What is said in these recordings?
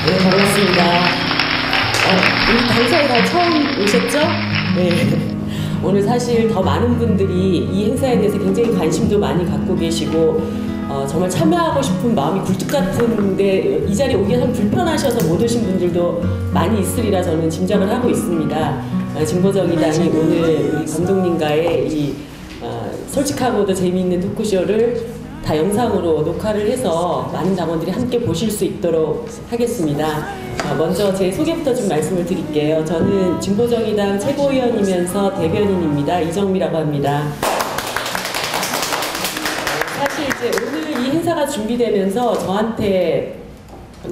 네, 반갑습니다. 우리 당사에 다 처음 오셨죠? 네. 오늘 사실 더 많은 분들이 이 행사에 대해서 굉장히 관심도 많이 갖고 계시고 정말 참여하고 싶은 마음이 굴뚝 같은데 이 자리에 오기 참 불편하셔서 못 오신 분들도 많이 있으리라 저는 짐작을 하고 있습니다. 진보정의당이 오늘 우리 감독님과의 이 솔직하고도 재미있는 토크쇼를 다 영상으로 녹화를 해서 많은 당원들이 함께 보실 수 있도록 하겠습니다. 먼저 제 소개부터 좀 말씀을 드릴게요. 저는 진보정의당 최고위원이면서 대변인입니다. 이정미라고 합니다. 사실 이제 오늘 이 행사가 준비되면서 저한테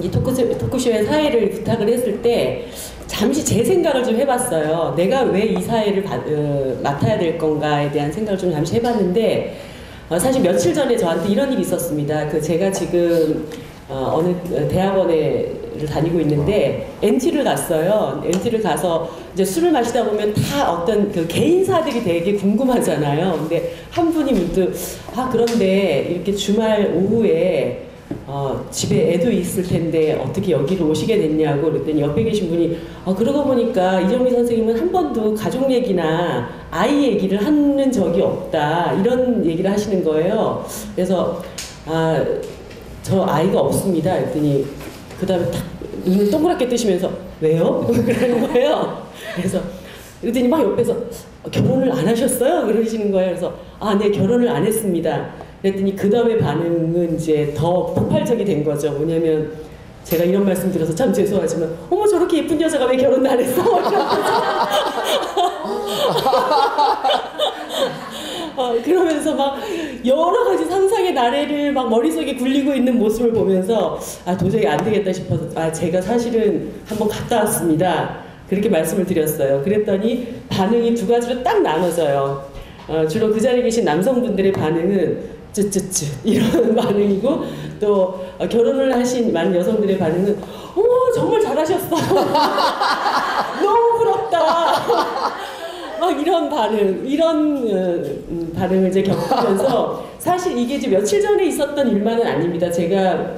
이 토크쇼의 사회를 부탁을 했을 때 잠시 제 생각을 좀 해봤어요. 내가 왜 이 사회를 맡아야 될 건가에 대한 생각을 좀 잠시 해봤는데 사실 며칠 전에 저한테 이런 일이 있었습니다. 제가 지금 어느 대학원에를 다니고 있는데 NT를 갔어요. NT를 가서 이제 술을 마시다 보면 다 어떤 그 개인사들이 되게 궁금하잖아요. 근데 한 분이 문득 그런데 이렇게 주말 오후에 집에 애도 있을 텐데 어떻게 여기로 오시게 됐냐고 그랬더니 옆에 계신 분이 그러고 보니까 이정미 선생님은 한 번도 가족 얘기나 아이 얘기를 하는 적이 없다 이런 얘기를 하시는 거예요. 그래서 저 아이가 없습니다 그랬더니 그 다음에 딱 눈을 동그랗게 뜨시면서 왜요? 그러는 거예요. 그래서 그랬더니 막 옆에서 결혼을 안 하셨어요? 그러시는 거예요. 그래서 네 결혼을 안 했습니다. 그랬더니 그 다음에 반응은 이제 더 폭발적이 된 거죠. 뭐냐면 제가 이런 말씀 드려서 참 죄송하지만 어머 저렇게 예쁜 여자가 왜 결혼 안 했어? 그러면서 막 여러 가지 상상의 나래를 막 머릿속에 굴리고 있는 모습을 보면서 도저히 안 되겠다 싶어서 제가 사실은 한번 갔다 왔습니다. 그렇게 말씀을 드렸어요. 그랬더니 반응이 두 가지로 딱 나눠져요. 주로 그 자리에 계신 남성분들의 반응은 쯔쯔쯔 이런 반응이고 또 결혼을 하신 많은 여성들의 반응은 어머 정말 잘하셨어 너무 부럽다 막 이런 반응을 이제 겪으면서 사실 이게 이제 며칠 전에 있었던 일만은 아닙니다. 제가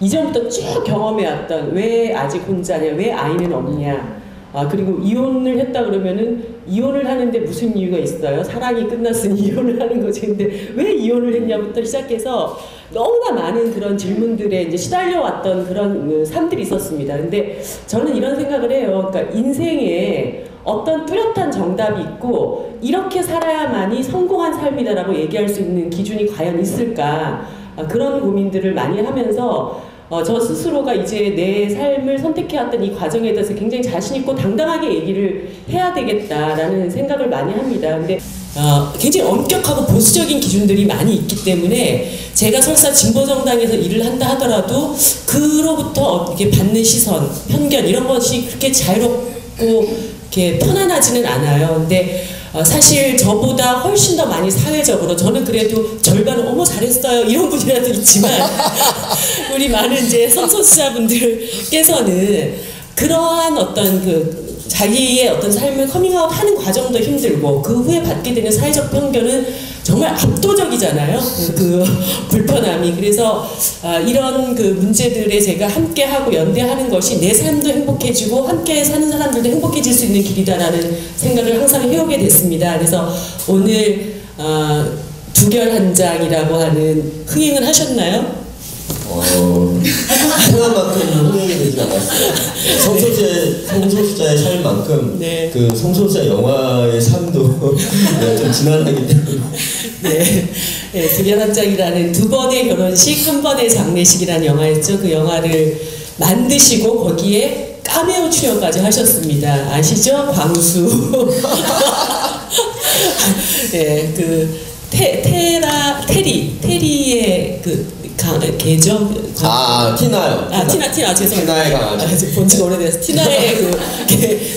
이전부터 쭉 경험해왔던 왜 아직 혼자냐, 왜 아이는 없냐, 그리고 이혼을 했다 그러면은 이혼을 하는데 무슨 이유가 있어요? 사랑이 끝났으니 이혼을 하는 거지. 근데 왜 이혼을 했냐부터 시작해서 너무나 많은 그런 질문들에 이제 시달려왔던 그런 삶들이 있었습니다. 근데 저는 이런 생각을 해요. 그러니까 인생에 어떤 뚜렷한 정답이 있고 이렇게 살아야만이 성공한 삶이다라고 얘기할 수 있는 기준이 과연 있을까? 그런 고민들을 많이 하면서 저 스스로가 이제 내 삶을 선택해왔던 이 과정에 대해서 굉장히 자신있고 당당하게 얘기를 해야 되겠다라는 생각을 많이 합니다. 근데 굉장히 엄격하고 보수적인 기준들이 많이 있기 때문에 제가 설사 진보정당에서 일을 한다 하더라도 그로부터 이렇게 받는 시선, 편견 이런 것이 그렇게 자유롭고 이렇게 편안하지는 않아요. 근데 사실 저보다 훨씬 더 많이 사회적으로 저는 그래도 절반은 어머 잘했어요 이런 분이라도 있지만 우리 많은 이제 성소수자분들께서는 그러한 어떤 자기의 어떤 삶을 커밍아웃 하는 과정도 힘들고 그 후에 받게 되는 사회적 편견은 정말 압도적이잖아요. 그 불편함이. 그래서 이런 그 문제들에 제가 함께하고 연대하는 것이 내 삶도 행복해지고 함께 사는 사람들도 행복해질 수 있는 길이다라는 생각을 항상 해오게 됐습니다. 그래서 오늘 두결한장이라고 하는 흥행을 하셨나요? 생각만큼 흥행이 되지 않았어요. 성소수자의 삶만큼 네. 그 성소수자 영화의 삶도 좀 지난하기 때문에 네, 두결한장이라는 두 번의 결혼식, 한 번의 장례식이라는 영화였죠. 그 영화를 만드시고 거기에 카메오 출연까지 하셨습니다. 아시죠? 광수. 네, 테리의 개죠? 티나요. 티나 죄송합니다. 티나의 강아지. 본지가 오래돼서 티나의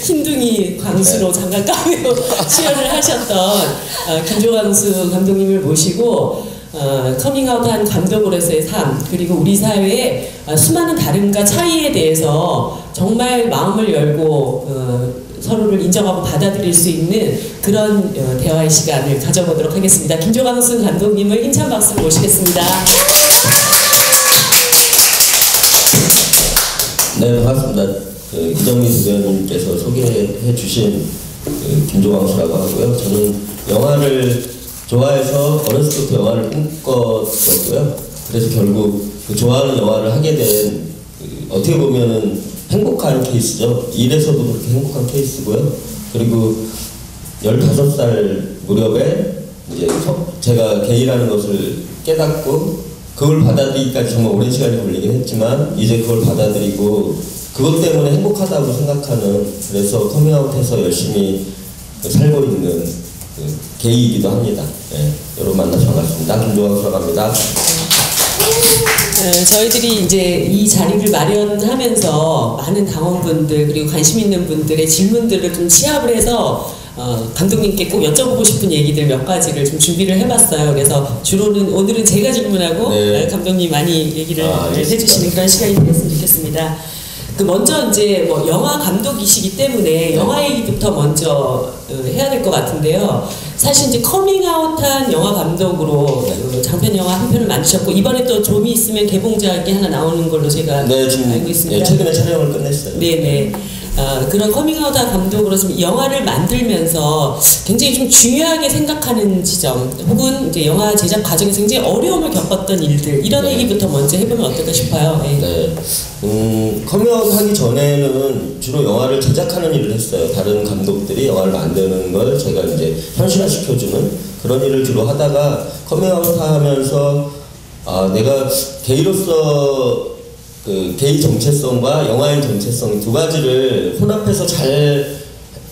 흰둥이 광수로 잠깐 카메오 출연을 하셨던 김조광수 감독님을 모시고 커밍아웃한 감독으로서의 삶 그리고 우리 사회의 수많은 다름과 차이에 대해서 정말 마음을 열고 서로를 인정하고 받아들일 수 있는 그런 대화의 시간을 가져보도록 하겠습니다. 김조광수 감독님을 힘찬 박수로 모시겠습니다. 네, 반갑습니다. 이정미 대변인께서 소개해 주신 김종광수라고 하고요. 저는 영화를 좋아해서 어렸을 때부터 영화를 꿈꿨었고요. 그래서 결국 좋아하는 영화를 하게 된 어떻게 보면은 행복한 케이스죠. 일에서도 그렇게 행복한 케이스고요. 그리고 15살 무렵에 이제 제가 게이라는 것을 깨닫고 그걸 받아들이기까지 정말 오랜 시간이 걸리긴 했지만 이제 그걸 받아들이고 그것 때문에 행복하다고 생각하는, 그래서 커밍아웃해서 열심히 살고 있는 게이이기도 합니다. 네, 여러분 만나서 반갑습니다. 김종광수라고 합니다. 저희들이 이제 이 자리를 마련하면서 많은 당원분들 그리고 관심 있는 분들의 질문들을 좀 취합을 해서 감독님께 꼭 여쭤보고 싶은 얘기들 몇 가지를 좀 준비를 해봤어요. 그래서 주로는 오늘은 제가 질문하고 네. 감독님 많이 얘기를 해주시는 그런 시간이 되었으면 좋겠습니다. 먼저 이제 뭐 영화 감독이시기 때문에 영화 얘기부터 먼저 해야 될 것 같은데요. 사실 이제 커밍아웃한 영화 감독으로 장편 영화 한 편을 만드셨고 이번에 또 좀이 있으면 개봉작이 하나 나오는 걸로 제가 지금 알고 있습니다. 최근에 촬영을 끝냈어요. 네네. 그런 커밍아웃한 감독으로 좀 영화를 만들면서 굉장히 좀 중요하게 생각하는 지점 혹은 이제 영화 제작 과정에서 굉장히 어려움을 겪었던 일들 이런 얘기부터 먼저 해보면 어떨까 싶어요. 네. 커밍아웃 하기 전에는 주로 영화를 제작하는 일을 했어요. 다른 감독들이 영화를 만드는 걸 제가 이제 현실화시켜주는 그런 일을 주로 하다가 커밍아웃 하면서 내가 게이로서 게이 정체성과 영화인 정체성 두 가지를 혼합해서 잘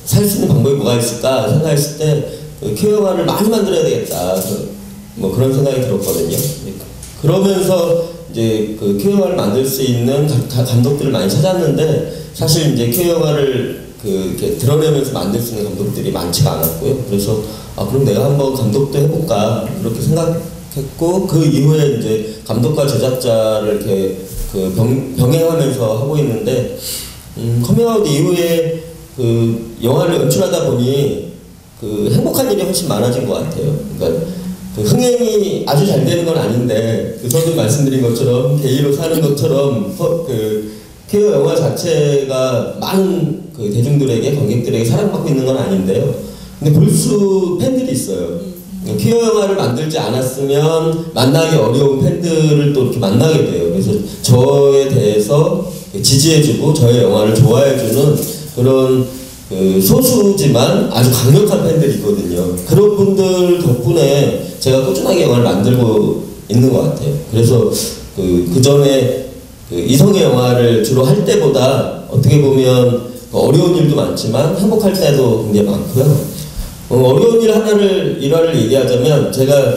살 수 있는 방법이 뭐가 있을까 생각했을 때 큐 영화를 많이 만들어야 되겠다. 뭐 그런 생각이 들었거든요. 그러면서 이제 큐 영화를 만들 수 있는 감독들을 많이 찾았는데 사실 이제 큐 영화를 이렇게 드러내면서 만들 수 있는 감독들이 많지가 않았고요. 그래서 그럼 내가 한번 감독도 해볼까 그렇게 생각했고 그 이후에 이제 감독과 제작자를 이렇게 병행하면서 하고 있는데 커밍아웃 이후에 영화를 연출하다 보니 행복한 일이 훨씬 많아진 것 같아요. 그러니까 흥행이 아주 잘 되는 건 아닌데 서도 말씀드린 것처럼 게이로 사는 것처럼 퀘어 영화 자체가 많은 대중들에게 관객들에게 사랑받고 있는 건 아닌데요. 근데 볼수 팬들이 있어요. 퀴어 영화를 만들지 않았으면 만나기 어려운 팬들을 또 이렇게 만나게 돼요. 그래서 저에 대해서 지지해주고 저의 영화를 좋아해주는 그런 소수지만 아주 강력한 팬들이 있거든요. 그런 분들 덕분에 제가 꾸준하게 영화를 만들고 있는 것 같아요. 그래서 그 전에 이성의 영화를 주로 할 때보다 어떻게 보면 어려운 일도 많지만 행복할 때도 굉장히 많고요. 어려운 일화를 얘기하자면 제가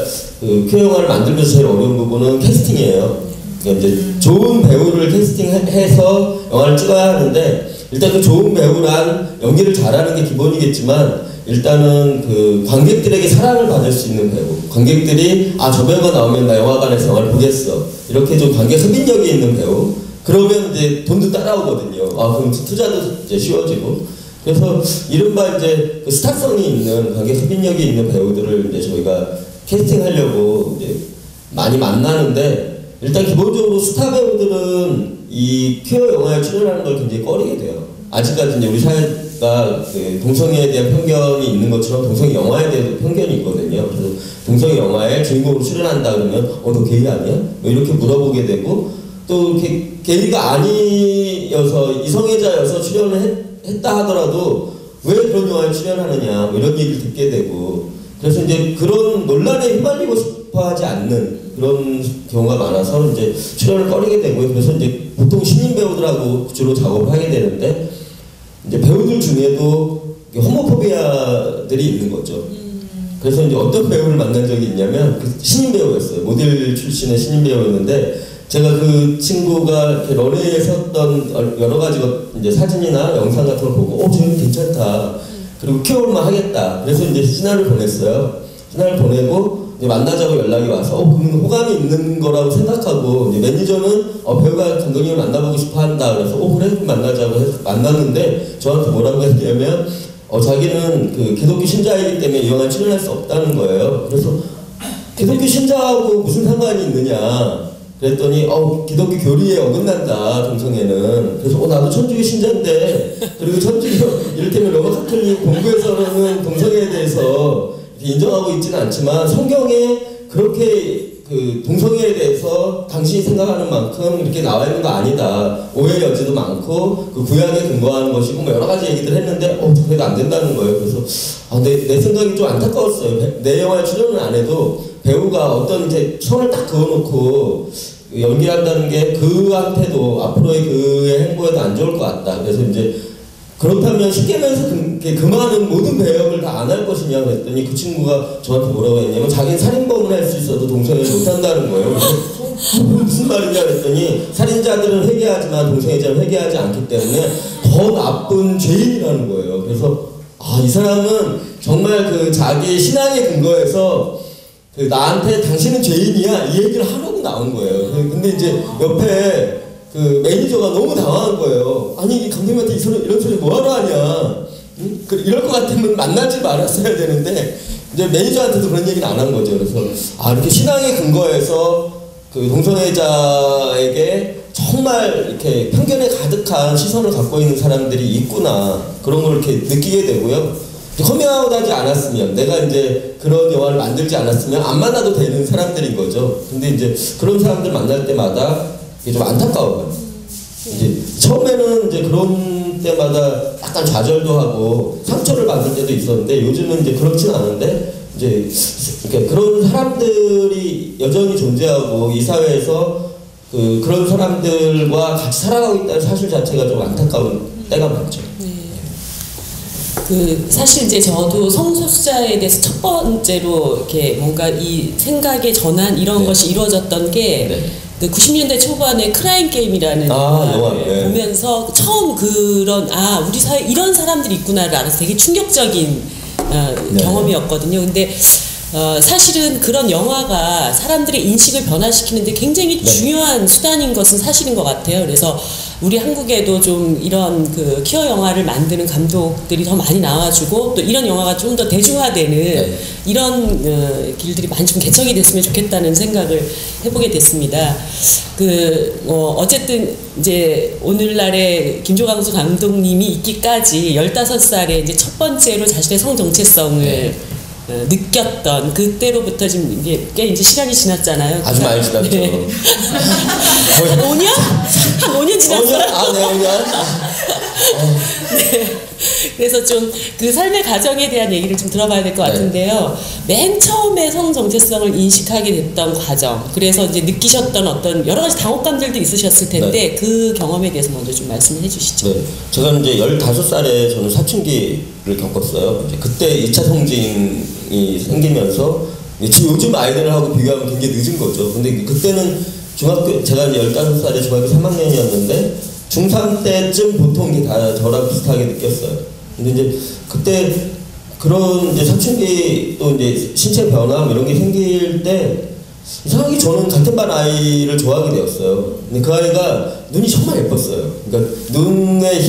큐어 영화를 만들면서 제일 어려운 부분은 캐스팅이에요. 그러니까 이제 좋은 배우를 캐스팅해서 영화를 찍어야 하는데 일단 그 좋은 배우란 연기를 잘하는 게 기본이겠지만 일단은 관객들에게 사랑을 받을 수 있는 배우, 관객들이 저 배우가 나오면 나 영화관에서 영화를 보겠어 이렇게 좀 관객 흡인력이 있는 배우, 그러면 이제 돈도 따라오거든요. 그럼 투자도 이제 쉬워지고. 그래서 이른바 이제 스타성이 있는 관객 흡인력이 있는 배우들을 이제 저희가 캐스팅하려고 이제 많이 만나는데 일단 기본적으로 스타 배우들은 이 큐어 영화에 출연하는 걸 굉장히 꺼리게 돼요. 아직까지 이제 우리 사회가 동성애에 대한 편견이 있는 것처럼 동성애 영화에 대해서 편견이 있거든요. 그래서 동성애 영화에 주인공으로 출연한다 그러면 너 게이 아니야? 뭐 이렇게 물어보게 되고 또 이렇게 게이가 아니어서 이성애자여서 출연을 했다 하더라도 왜 그런 영화에 출연하느냐 뭐 이런 얘기를 듣게 되고, 그래서 이제 그런 논란에 휘말리고 싶어 하지 않는 그런 경우가 많아서 이제 출연을 꺼리게 되고요. 그래서 이제 보통 신인 배우들하고 주로 작업을 하게 되는데 이제 배우들 중에도 호모포비아들이 있는 거죠. 그래서 이제 어떤 배우를 만난 적이 있냐면 신인 배우였어요. 모델 출신의 신인 배우였는데 제가 그 친구가 이렇게 런웨이에 섰던 여러 가지 이제 사진이나 영상 같은 걸 보고 쟤는 괜찮다. 그리고 큐어만 하겠다. 그래서 이제 신화를 보냈어요. 신화를 보내고 이제 만나자고 연락이 와서 그러면 호감이 있는 거라고 생각하고 이제 매니저는 배우가 감독님을 만나보고 싶어 한다. 그래서 그래 만나자고 해서 만났는데 저한테 뭐라고 했냐면 자기는 기독교 신자이기 때문에 이 영화에 출연할 수 없다는 거예요. 그래서 기독교 신자하고 무슨 상관이 있느냐. 그랬더니 기독교 교리에 어긋난다 동성애는. 그래서 나도 천주교 신자인데, 그리고 천주교 이를테면 로마 카톨릭 공부에서는 동성애에 대해서 인정하고 있지는 않지만 성경에 그렇게 그 동성애에 대해서 당신이 생각하는 만큼 이렇게 나와 있는 거 아니다. 오해 여지도 많고 그 구약에 근거하는 것이고 뭐 여러 가지 얘기들 했는데 그래도 안 된다는 거예요. 그래서 내 생각이 좀 안타까웠어요. 내 영화에 출연은 안 해도 배우가 어떤 이제 선을 딱 그어놓고 연기한다는 게 그한테도 앞으로의 그의 행보에도 안 좋을 것 같다. 그래서 이제 그렇다면 십계명에서 그 많은 모든 배역을 다 안 할 것이냐 그랬더니 그 친구가 저한테 뭐라고 했냐면 자기는 살인범을 할 수 있어도 동성애를 못한다는 거예요. 그래서 무슨 말이냐 그랬더니 살인자들은 회개하지만 동성애자는 회개하지 않기 때문에 더 나쁜 죄인이라는 거예요. 그래서 이 사람은 정말 그 자기 신앙의 근거에서 그 나한테 당신은 죄인이야 이 얘기를 하려고 나온 거예요. 근데 이제 옆에 그 매니저가 너무 당황한 거예요. 아니 감독님한테 이런 소리 뭐하러 하냐. 이럴 것 같으면 만나지 말았어야 되는데 이제 매니저한테도 그런 얘기는 안 한 거죠. 그래서 이렇게 신앙의 근거에서 그 동성애자에게 정말 이렇게 편견에 가득한 시선을 갖고 있는 사람들이 있구나 그런 걸 이렇게 느끼게 되고요. 커밍아웃 하지 않았으면 내가 이제 그런 영화를 만들지 않았으면 안 만나도 되는 사람들인 거죠. 근데 이제 그런 사람들 만날 때마다 좀 안타까워요. 이제 처음에는 이제 그런 때마다 약간 좌절도 하고 상처를 받을 때도 있었는데 요즘은 이제 그렇진 않은데 이제 그러니까 그런 사람들이 여전히 존재하고 이 사회에서 그런 사람들과 같이 살아가고 있다는 사실 자체가 좀 안타까운 때가 많죠. 사실 이제 저도 성소수자에 대해서 첫 번째로 이렇게 뭔가 이 생각의 전환 이런 것이 이루어졌던 게 그 90년대 초반에 크라임 게임이라는 영화를 보면서 처음 그런 우리 사회에 이런 사람들이 있구나를 알아서 되게 충격적인 경험이었거든요. 근데 사실은 그런 영화가 사람들의 인식을 변화시키는데 굉장히 중요한 수단인 것은 사실인 것 같아요. 그래서 우리 한국에도 좀 이런 그 퀴어 영화를 만드는 감독들이 더 많이 나와주고 또 이런 영화가 좀 더 대중화되는 이런 길들이 많이 좀 개척이 됐으면 좋겠다는 생각을 해보게 됐습니다. 어쨌든 이제 오늘날의 김조광수 감독님이 있기까지 15살에 이제 첫 번째로 자신의 성 정체성을 느꼈던 그때로부터 지금 꽤 이제 시간이 지났잖아요. 아주 많이 지났죠. 5년? 한 5년 지났어요? 5년. 네. 그래서 좀 그 삶의 과정에 대한 얘기를 좀 들어봐야 될 것 같은데요. 맨 처음에 성 정체성을 인식하게 됐던 과정, 그래서 이제 느끼셨던 어떤 여러 가지 당혹감들도 있으셨을 텐데 그 경험에 대해서 먼저 좀 말씀을 해주시죠. 제가 이제 15살에 저는 사춘기를 겪었어요. 이제 그때 2차 성징이 생기면서 요즘 아이들하고 비교하면 굉장히 늦은 거죠. 근데 그때는 제가 이제 15살에 중학교 3학년이었는데 중3 때쯤 보통 게 다 저랑 비슷하게 느꼈어요. 근데 이제 그때 그런 이제 사춘기 또 이제 신체 변화 이런 게 생길 때 이상하게 저는 같은 반 아이를 좋아하게 되었어요. 근데 그 아이가 눈이 정말 예뻤어요. 그러니까 눈에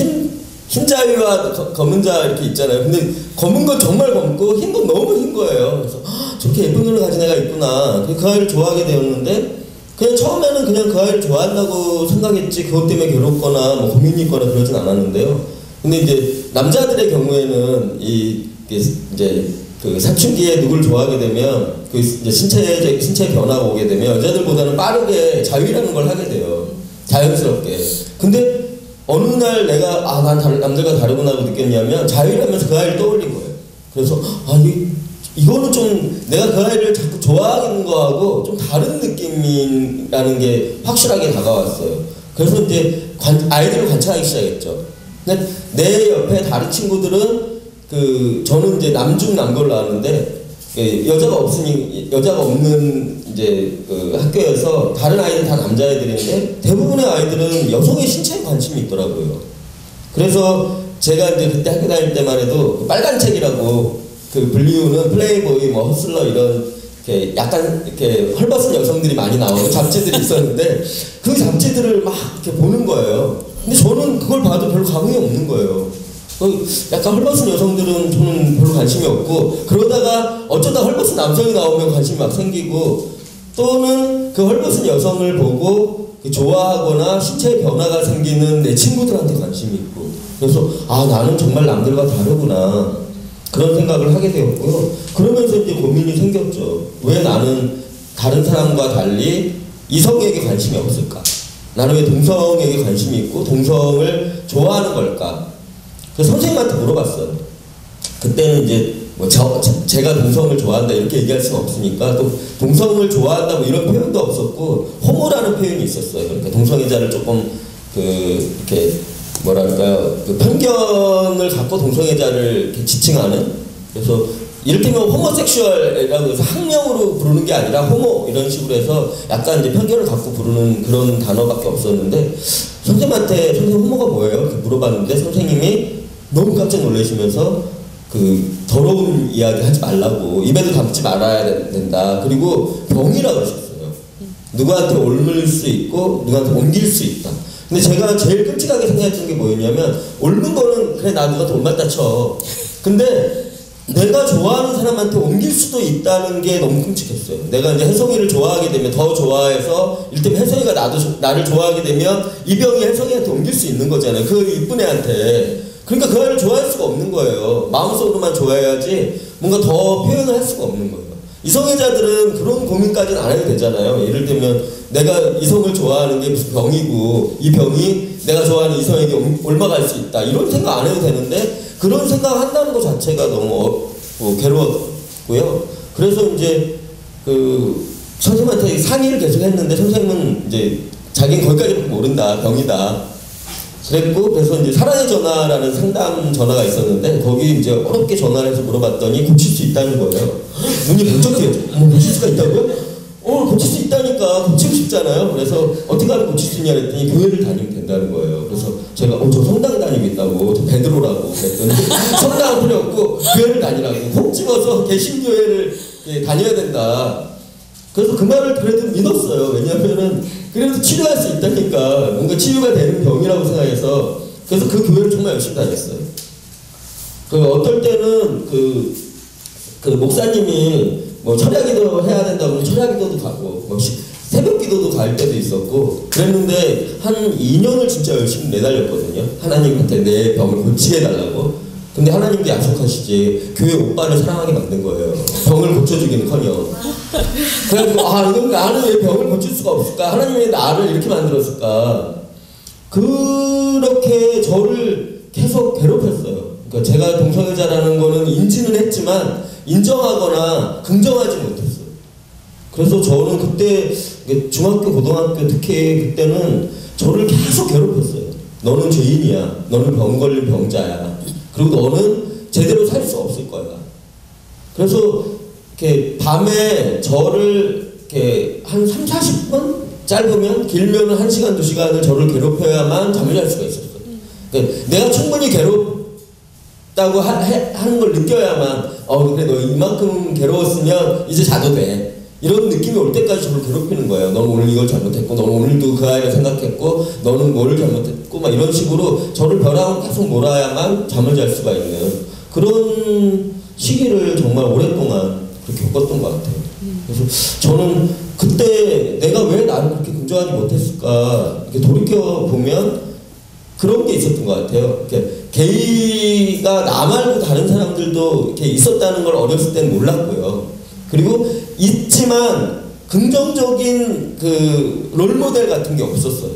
흰자위와 검은 자 이렇게 있잖아요. 근데 검은 건 정말 검고 흰 건 너무 흰 거예요. 그래서 저렇게 예쁜 눈을 가진 애가 있구나. 그 아이를 좋아하게 되었는데 그냥 처음에는 그냥 그 아이를 좋아한다고 생각했지 그것 때문에 괴롭거나 뭐 고민이 있거나 그러진 않았는데요. 근데 이제 남자들의 경우에는 이제 그 사춘기에 누굴 좋아하게 되면 그 이제 신체 변화가 오게 되면 여자들보다는 빠르게 자위라는 걸 하게 돼요. 자연스럽게. 근데 어느 날 내가 난 남들과 다르구나 하고 느꼈냐면 자위라면서 그 아이를 떠올린 거예요. 그래서 이거는 좀 내가 그 아이를 자꾸 좋아하는 거하고 좀 다른 느낌이라는 게 확실하게 다가왔어요. 그래서 이제 아이들을 관찰하기 시작했죠. 근데 내 옆에 다른 친구들은 저는 이제 남중남고를 나왔는데 여자가 없는 이제 학교여서 다른 아이들 다 남자애들인데 대부분의 아이들은 여성의 신체에 관심이 있더라고요. 그래서 제가 이제 그때 학교 다닐 때만 해도 빨간 책이라고 불리우는 플레이보이, 뭐 허슬러 이런 약간 이렇게 헐벗은 여성들이 많이 나오는 잡지들이 있었는데 그 잡지들을 막 이렇게 보는 거예요. 근데 저는 그걸 봐도 별로 감흥이 없는 거예요. 약간 헐벗은 여성들은 저는 별로 관심이 없고 그러다가 어쩌다 헐벗은 남성이 나오면 관심이 막 생기고 또는 그 헐벗은 여성을 보고 그 좋아하거나 신체에 변화가 생기는 내 친구들한테 관심이 있고, 그래서 아, 나는 정말 남들과 다르구나 그런 생각을 하게 되었고요. 그러면서 이제 고민이 생겼죠. 왜 나는 다른 사람과 달리 이성에게 관심이 없을까? 나는 왜 동성에게 관심이 있고 동성을 좋아하는 걸까? 그래서 선생님한테 물어봤어요. 그때는 이제 뭐 제가 동성을 좋아한다 이렇게 얘기할 수는 없으니까, 또 동성을 좋아한다 뭐 이런 표현도 없었고 호모라는 표현이 있었어요. 그러니까 동성애자를 조금 이렇게 뭐랄까요, 그 편견을 갖고 동성애자를 이렇게 지칭하는, 그래서 이를테면 호모섹슈얼이라고 해서 학명으로 부르는 게 아니라 호모 이런 식으로 해서 약간 이제 편견을 갖고 부르는 그런 단어밖에 없었는데, 선생님한테 선생님 호모가 뭐예요? 이렇게 물어봤는데 선생님이 너무 깜짝 놀라시면서 그 더러운 이야기 하지 말라고, 입에도 담지 말아야 된다, 그리고 병이라고 하셨어요. 누구한테 옮을 수 있고 누구한테 옮길 수 있다. 근데 제가 제일 끔찍하게 생각했던 게 뭐였냐면, 옮는 거는 그래 나 누가 돈 받다 쳐, 근데 내가 좋아하는 사람한테 옮길 수도 있다는 게 너무 끔찍했어요. 내가 이제 혜성이를 좋아하게 되면, 더 좋아해서 일테면 혜성이가 나를 좋아하게 되면 이 병이 혜성이한테 옮길 수 있는 거잖아요. 그 이쁜 애한테. 그러니까 그 애를 좋아할 수가 없는 거예요. 마음속으로만 좋아해야지 뭔가 더 표현을 할 수가 없는 거예요. 이성애자들은 그런 고민까지는 안 해도 되잖아요. 예를 들면 내가 이성을 좋아하는 게 무슨 병이고 이 병이 내가 좋아하는 이성에게 옮아갈 수 있다, 이런 생각 안 해도 되는데, 그런 생각을 한다는 것 자체가 너무 괴로웠고요. 그래서 이제 그 선생님한테 상의를 계속 했는데, 선생님은 이제 자기는 거기까지 모른다, 병이다 그랬고, 그래서 이제 사랑의 전화라는 상담 전화가 있었는데 거기 이제 어렵게 전화를 해서 물어봤더니 고칠 수 있다는 거예요. 눈이 번쩍 뜨였죠. 고칠 수가 있다고요? 고칠 수 있다니까. 고치고 싶잖아요. 그래서 어떻게 하면 고칠 수 있냐 그랬더니 교회를 다니면 된다는 거예요. 그래서 제가 저 성당 다니고 있다고, 저 베드로라고 그랬더니 성당은 필요 없고 교회를 다니라고, 콕 집어서 개신교회를 다녀야 된다. 그래서 그 말을 그래도 믿었어요. 왜냐하면은 그래도 치료할 수 있다니까, 뭔가 치유가 되는 병이라고 생각해서. 그래서 그 교회를 정말 열심히 다녔어요. 그 어떨 때는 그 목사님이 뭐 철야기도 해야 된다고 철야기도도 가고, 뭐 새벽기도도 갈 때도 있었고 그랬는데, 한 2년을 진짜 열심히 내달렸거든요. 하나님한테 내 병을 고치게 해달라고. 근데 하나님도 약속하시지 교회 오빠를 사랑하게 만든 거예요. 병을 고쳐주기는커녕. 그래가지고 이건 나는 왜 병을 고칠 수가 없을까? 하나님이 왜 나를 이렇게 만들었을까? 그렇게 저를 계속 괴롭혔어요. 그러니까 제가 동성애자라는 거는 인지는 했지만 인정하거나 긍정하지 못했어요. 그래서 저는 그때 중학교, 고등학교 특히 그때는 저를 계속 괴롭혔어요. 너는 죄인이야. 너는 병 걸린 병자야. 그리고 너는 제대로 살 수 없을 거야. 그래서 이렇게 밤에 저를 이렇게 한 3, 40분? 짧으면 길면은 1시간, 2시간을 저를 괴롭혀야만 잠을 잘 수가 있었어요. 그러니까 내가 충분히 괴롭다고 하는 걸 느껴야만, 그래 너 이만큼 괴로웠으면 이제 자도 돼, 이런 느낌이 올 때까지 저를 괴롭히는 거예요. 너는 오늘 이걸 잘못했고, 너는 오늘도 그 아이를 생각했고, 너는 뭐를 잘못했고, 막 이런 식으로 저를 벼랑을 계속 몰아야만 잠을 잘 수가 있는 그런 시기를 정말 오랫동안 그렇게 겪었던 것 같아요. 그래서 저는 그때 내가 왜 나를 그렇게 긍정하지 못했을까, 이렇게 돌이켜보면 그런 게 있었던 것 같아요. 이렇게 게이가 나 말고 다른 사람들도 이렇게 있었다는 걸 어렸을 땐 몰랐고요. 그리고 있지만 긍정적인 그 롤모델 같은 게 없었어요.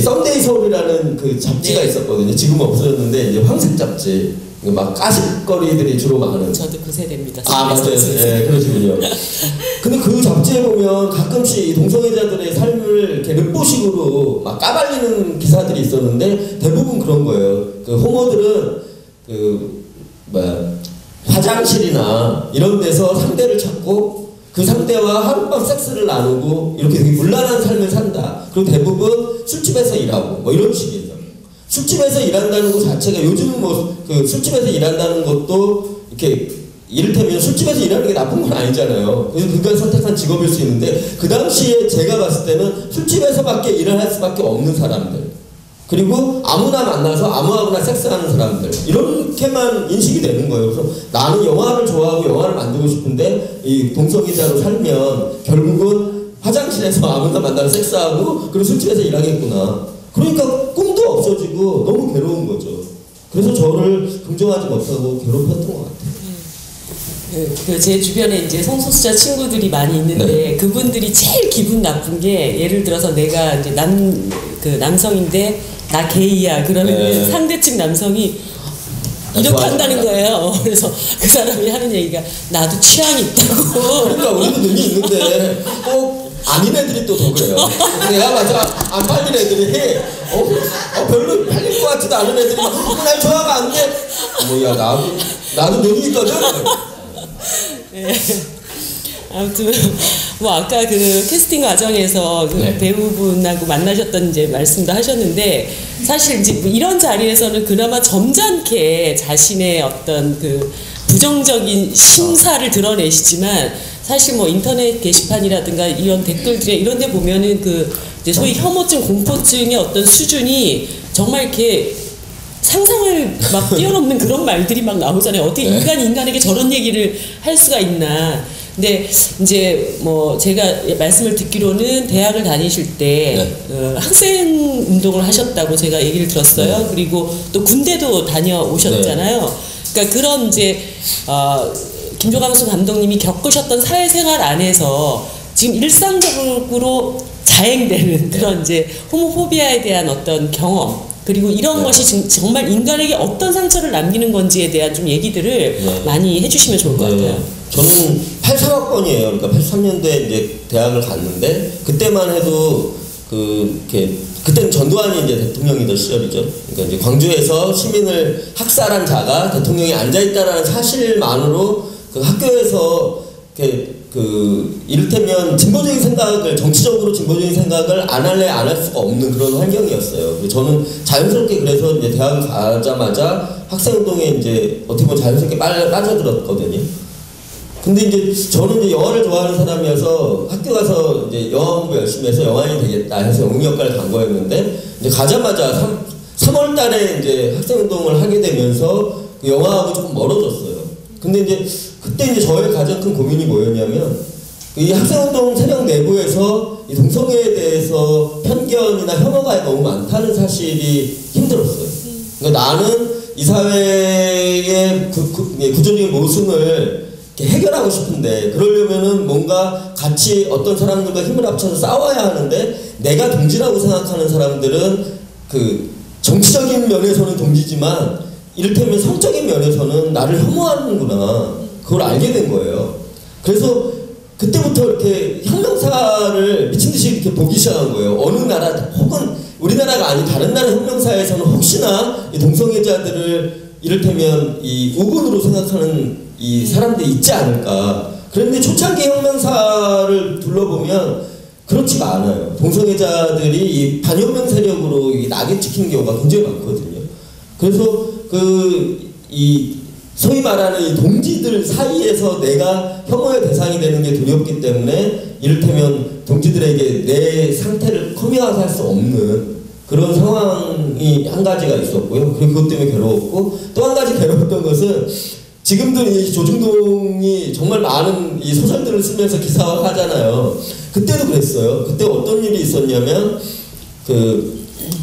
썸데이 서울이라는 그 잡지가 있었거든요. 지금은 없어졌는데, 이제 황색 잡지, 막 까실거리들이 주로 많은. 저도 그 세대입니다. 맞아요. 네, 그러시군요. 근데 그 잡지에 보면 가끔씩 이 동성애자들의 삶을 이렇게 르포식으로 막 까발리는 기사들이 있었는데, 대부분 그런 거예요. 그 호모들은 화장실이나 이런 데서 상대를 찾고 그 상대와 하룻밤 섹스를 나누고 이렇게 되게 문란한 삶을 산다. 그리고 대부분 술집에서 일하고 뭐 이런 식이에요. 술집에서 일한다는 것 자체가, 요즘은 그 술집에서 일한다는 것도 이렇게 이를테면 술집에서 일하는 게 나쁜 건 아니잖아요. 그래서 그가 선택한 직업일 수 있는데, 그 당시에 제가 봤을 때는 술집에서밖에 일을 할 수밖에 없는 사람들, 그리고 아무나 만나서 아무하고나 섹스하는 사람들 이렇게만 인식이 되는 거예요. 그래서 나는 영화를 좋아하고 영화를 만들고 싶은데 이 동성애자로 살면 결국은 화장실에서 아무나 만나서 섹스하고 그리고 술집에서 일하겠구나. 그러니까 꿈도 없어지고 너무 괴로운 거죠. 그래서 저를 긍정하지 못하고 괴롭혔던 것 같아요. 제 주변에 이제 성소수자 친구들이 많이 있는데 네. 그분들이 제일 기분 나쁜 게 예를 들어서 내가 이제 남성인데 나 게이야 그러면 네. 상대측 남성이 이렇게 좋아요. 한다는 거예요. 그래서 그 사람이 하는 얘기가 나도 취향이 있다고. 그러니까 우리도 눈이 있는데 꼭 아닌 애들이 또 더 그래요. 내가 맞아 안 팔린 애들이 별로 팔릴 것 같지도 않은 애들이 날 좋아가 안 돼. 뭐야 나도 눈이 있거든. 네. 아무튼 뭐 아까 그 캐스팅 과정에서 그 네. 배우분하고 만나셨던 이제 말씀도 하셨는데 사실 이제 뭐 이런 자리에서는 그나마 점잖게 자신의 어떤 그 부정적인 심사를 드러내시지만 사실 뭐 인터넷 게시판이라든가 이런 댓글들에 이런 데 보면은 그 이제 소위 혐오증, 공포증의 어떤 수준이 정말 이렇게 상상을 막 뛰어넘는 그런 말들이 막 나오잖아요. 어떻게 네. 인간이 인간에게 저런 얘기를 할 수가 있나. 근데 이제 뭐 제가 말씀을 듣기로는 대학을 다니실 때 네. 학생 운동을 하셨다고 제가 얘기를 들었어요. 네. 그리고 또 군대도 다녀오셨잖아요. 그러니까 그런 이제 김조광수 감독님이 겪으셨던 사회생활 안에서 지금 일상적으로 자행되는 그런 이제 호모포비아에 대한 어떤 경험 그리고 이런 네. 것이 정말 인간에게 어떤 상처를 남기는 건지에 대한 좀 얘기들을 네. 많이 해주시면 좋을 것 같아요. 저는 83학번이에요. 그러니까 83년도에 이제 대학을 갔는데 그때만 해도 그때는 전두환이 이제 대통령이던 시절이죠. 그러니까 이제 광주에서 시민을 학살한 자가 대통령에 앉아 있다라는 사실만으로 그 학교에서 이를테면 진보적인 생각을 정치적으로 진보적인 생각을 안 할래 안 할 수가 없는 그런 환경이었어요. 저는 자연스럽게 그래서 이제 대학을 가자마자 학생운동에 이제 어떻게 보면 자연스럽게 빠져들었거든요. 근데 이제 저는 이제 영화를 좋아하는 사람이어서 학교 가서 이제 영화 공부 열심히 해서 영화인이 되겠다 해서 영웅역과를 간 거였는데 이제 가자마자 3월 달에 이제 학생운동을 하게 되면서 그 영화하고 조금 멀어졌어요. 근데 이제 그때 이제 저의 가장 큰 고민이 뭐였냐면 이 학생운동 세력 내부에서 이 동성애에 대해서 편견이나 혐오가 너무 많다는 사실이 힘들었어요. 그러니까 나는 이 사회의 구조적인 모순을 해결하고 싶은데 그러려면은 뭔가 같이 어떤 사람들과 힘을 합쳐서 싸워야 하는데 내가 동지라고 생각하는 사람들은 그 정치적인 면에서는 동지지만 이를테면 성적인 면에서는 나를 혐오하는구나 그걸 알게 된 거예요. 그래서 그때부터 이렇게 혁명사를 미친듯이 이렇게 보기 시작한 거예요. 어느 나라 혹은 우리나라가 아닌 다른 나라 혁명사에서는 혹시나 이 동성애자들을 이를테면 이 우군으로 생각하는 이 사람들이 있지 않을까. 그런데 초창기 혁명사를 둘러보면 그렇지가 않아요. 동성애자들이 이 반혁명 세력으로 낙인 찍히는 경우가 굉장히 많거든요. 그래서 소위 말하는 이 동지들 사이에서 내가 혐오의 대상이 되는 게 두렵기 때문에 이를테면 동지들에게 내 상태를 커밍아웃할 수 없는 그런 상황이 한 가지가 있었고요. 그리고 그것 때문에 괴로웠고 또 한 가지 괴로웠던 것은 지금도 이 조중동이 정말 많은 이 소설들을 쓰면서 기사화하잖아요. 그때도 그랬어요. 그때 어떤 일이 있었냐면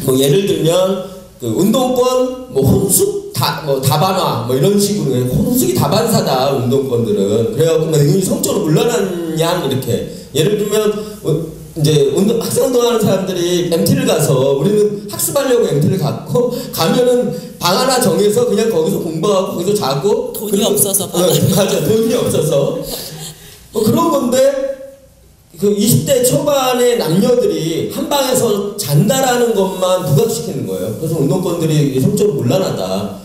뭐 예를 들면 운동권 혼숙 다반화 뭐 이런 식으로 혼숙이 다반사다 운동권들은 그래갖고 뭐 성적으로 물러난 양 이렇게 예를 들면 이제 학생운동하는 사람들이 MT를 가서 우리는 학습하려고 MT를 갔고 가면은 방 하나 정해서 그냥 거기서 공부하고 거기서 자고 돈이 없어서 맞아 돈이 없어서 뭐 그런 건데 그 20대 초반의 남녀들이 한 방에서 잔다라는 것만 부각시키는 거예요. 그래서 운동권들이 성적으로 곤란하다.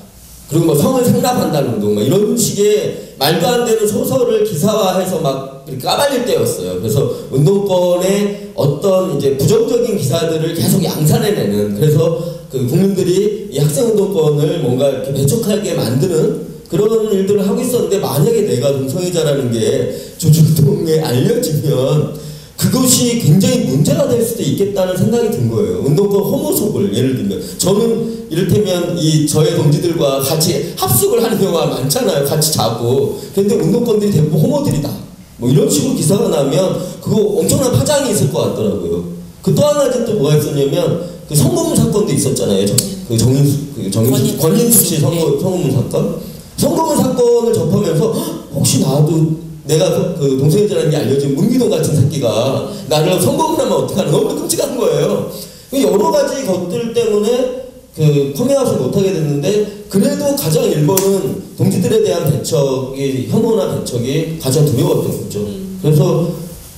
그리고 뭐 성을 상납한다는 운동, 막 이런 식의 말도 안 되는 소설을 기사화해서 막 까발릴 때였어요. 그래서 운동권의 어떤 이제 부정적인 기사들을 계속 양산해내는, 그래서 그 국민들이 이 학생운동권을 뭔가 이렇게 배척하게 만드는 그런 일들을 하고 있었는데, 만약에 내가 동성애자라는 게 조중동에 알려지면 그 그것이 굉장히 문제가 될 수도 있겠다는 생각이 든 거예요. 운동권 호모속을 예를 들면 저는 이를테면 저의 동지들과 같이 합숙을 하는 경우가 많잖아요. 같이 자고. 근데 운동권들이 대부분 호모들이다. 뭐 이런 식으로 기사가 나면 그거 엄청난 파장이 있을 것 같더라고요. 그 또 한 가지 또 뭐가 있었냐면 그 성범 사건도 있었잖아요. 권인숙 씨 성범 사건. 성범 사건을 접하면서 혹시 나도 내가 그 동성애자라는 게 알려진 문기동 같은 새끼가 나를 성범을 하면 어떡하나 너무 끔찍한 거예요. 여러 가지 것들 때문에 그 커밍아웃을 못하게 됐는데 그래도 가장 1번은 동지들에 대한 배척이 혐오나 배척이 가장 두려웠던 거죠. 그래서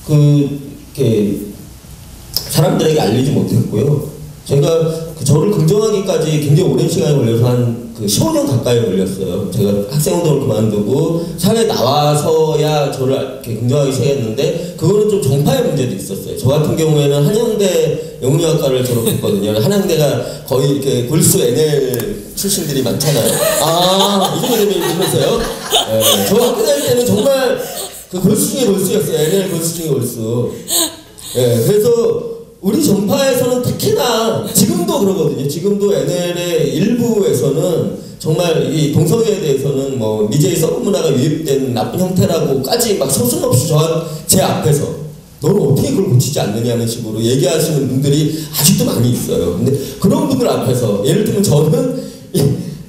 이렇게 사람들에게 알리지 못했고요. 제가 저를 긍정하기까지 굉장히 오랜 시간이 걸려서 한 15년 가까이 걸렸어요. 제가 학생운동을 그만두고 사회에 나와서야 저를 이렇게 긍정하기 시작했는데 그거는 좀 정파의 문제도 있었어요. 저 같은 경우에는 한양대 영문학과를 졸업했거든요. 한양대가 거의 이렇게 골수 NL 출신들이 많잖아요. 이 정도 되면 이러면서요. 네, 저 학교 다닐 때는 정말 그 골수 중에 골수였어요. NL 골수 중에 골수. 네, 그래서 우리 정파에서는 특히나 지금도 그러거든요. 지금도 NL의 일부에서는 정말 이 동성애에 대해서는 뭐 미제의 서브 문화가 유입된 나쁜 형태라고까지 막 서슴없이 제 앞에서 너는 어떻게 그걸 고치지 않느냐는 식으로 얘기하시는 분들이 아직도 많이 있어요. 근데 그런 분들 앞에서 예를 들면 저는